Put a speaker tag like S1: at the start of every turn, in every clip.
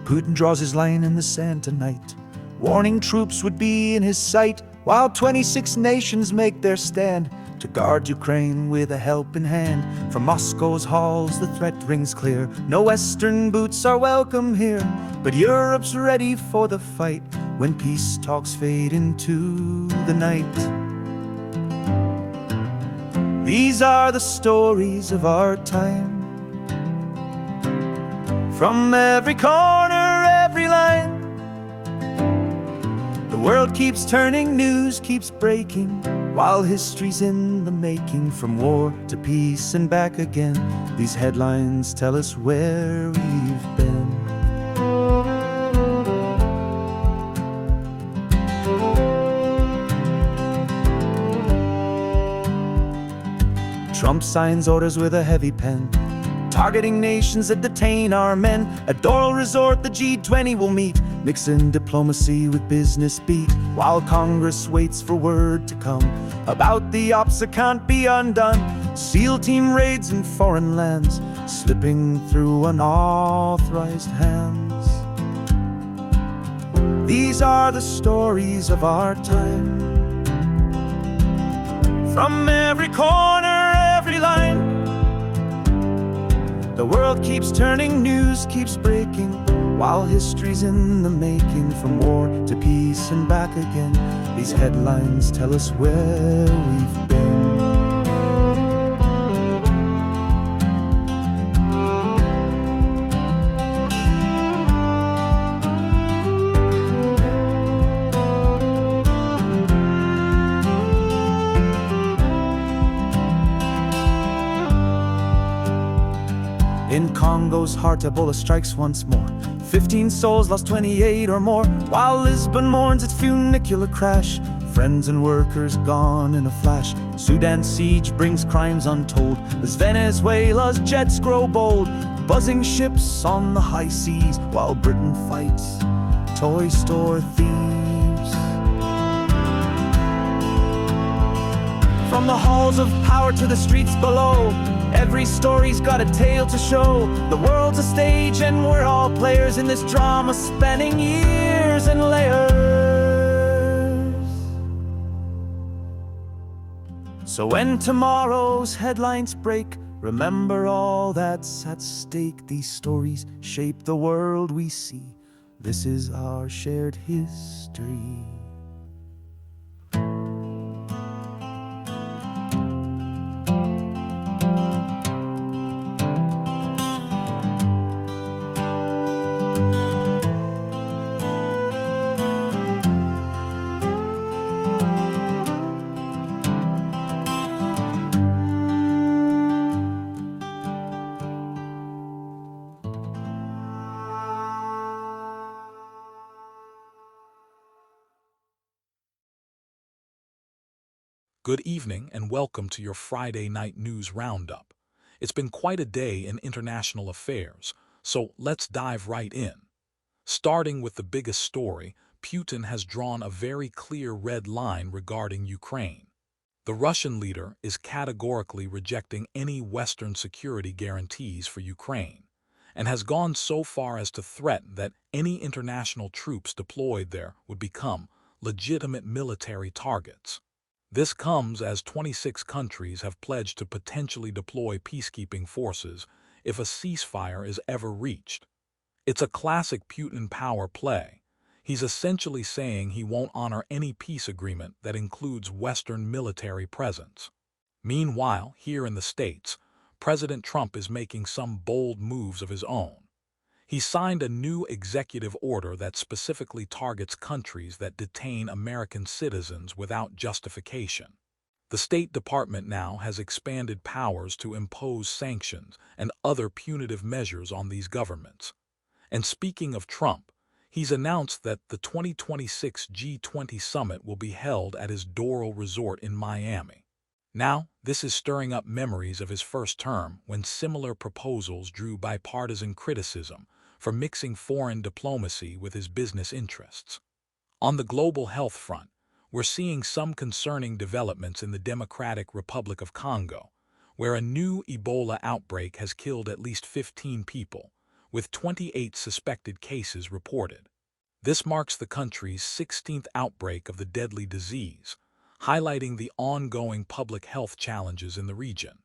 S1: Putin draws his line in the sand tonight. Warning troops would be in his sight, while 26 nations make their stand to guard Ukraine with a helping hand. From Moscow's halls the threat rings clear. No Western boots are welcome here, but Europe's ready for the fight when peace talks fade into the night. These are the stories of our time. From every corner, every line, the world keeps turning, news keeps breaking, while history's in the making. From war to peace and back again, these headlines tell us where we've been. Trump signs orders with a heavy pen, targeting nations that detain our men. At Doral resort the G20 will meet, mixing diplomacy with business beat, while Congress waits for word to come about the ops that can't be undone. SEAL team raids in foreign lands, slipping through unauthorized hands. These are the stories of our time. From every corner, every line, the world keeps turning, news keeps breaking, while history's in the making. From war to peace and back again, these headlines tell us where we've been. In Congo's heart, Ebola strikes once more. 15 souls lost, 28 or more, while Lisbon mourns its funicular crash. Friends and workers gone in a flash. Sudan's siege brings crimes untold, as Venezuela's jets grow bold, buzzing ships on the high seas, while Britain fights toy store thieves. From the halls of power to the streets below, every story's got a tale to show. The world's a stage and we're all players in this drama spanning years and layers. So when tomorrow's headlines break, remember all that's at stake. These stories shape the world we see. This is our shared history.
S2: Good evening and welcome to your Friday night news roundup. It's been quite a day in international affairs, so let's dive right in. Starting with the biggest story, Putin has drawn a very clear red line regarding Ukraine. The Russian leader is categorically rejecting any Western security guarantees for Ukraine, and has gone so far as to threaten that any international troops deployed there would become legitimate military targets. This comes as 26 countries have pledged to potentially deploy peacekeeping forces if a ceasefire is ever reached. It's a classic Putin power play. He's essentially saying he won't honor any peace agreement that includes Western military presence. Meanwhile, here in the States, President Trump is making some bold moves of his own. He signed a new executive order that specifically targets countries that detain American citizens without justification. The State Department now has expanded powers to impose sanctions and other punitive measures on these governments. And speaking of Trump, he's announced that the 2026 G20 summit will be held at his Doral resort in Miami. Now, this is stirring up memories of his first term when similar proposals drew bipartisan criticism for mixing foreign diplomacy with his business interests. On the global health front, we're seeing some concerning developments in the Democratic Republic of Congo, where a new Ebola outbreak has killed at least 15 people, with 28 suspected cases reported. This marks the country's 16th outbreak of the deadly disease, highlighting the ongoing public health challenges in the region.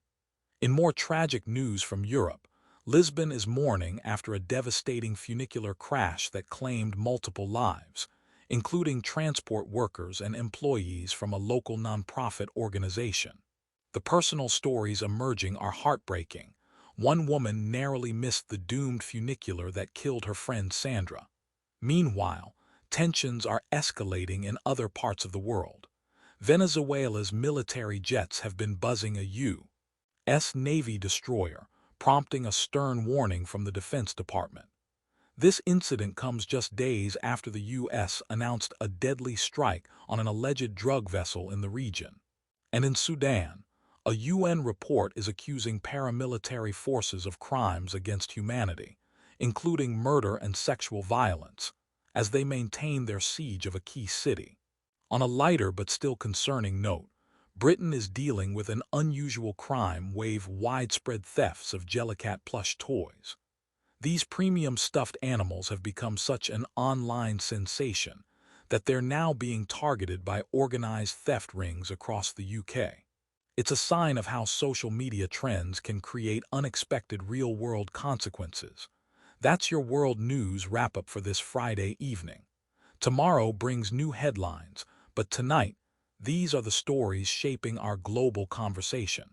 S2: In more tragic news from Europe, Lisbon is mourning after a devastating funicular crash that claimed multiple lives, including transport workers and employees from a local nonprofit organization. The personal stories emerging are heartbreaking. One woman narrowly missed the doomed funicular that killed her friend Sandra. Meanwhile, tensions are escalating in other parts of the world. Venezuela's military jets have been buzzing a U.S. Navy destroyer, prompting a stern warning from the Defense Department. This incident comes just days after the U.S. announced a deadly strike on an alleged drug vessel in the region. And in Sudan, a UN report is accusing paramilitary forces of crimes against humanity, including murder and sexual violence, as they maintain their siege of a key city. On a lighter but still concerning note, Britain is dealing with an unusual crime wave: widespread thefts of Jellycat plush toys. These premium stuffed animals have become such an online sensation that they're now being targeted by organized theft rings across the UK. It's a sign of how social media trends can create unexpected real-world consequences. That's your world news wrap-up for this Friday evening. Tomorrow brings new headlines, but tonight, these are the stories shaping our global conversation.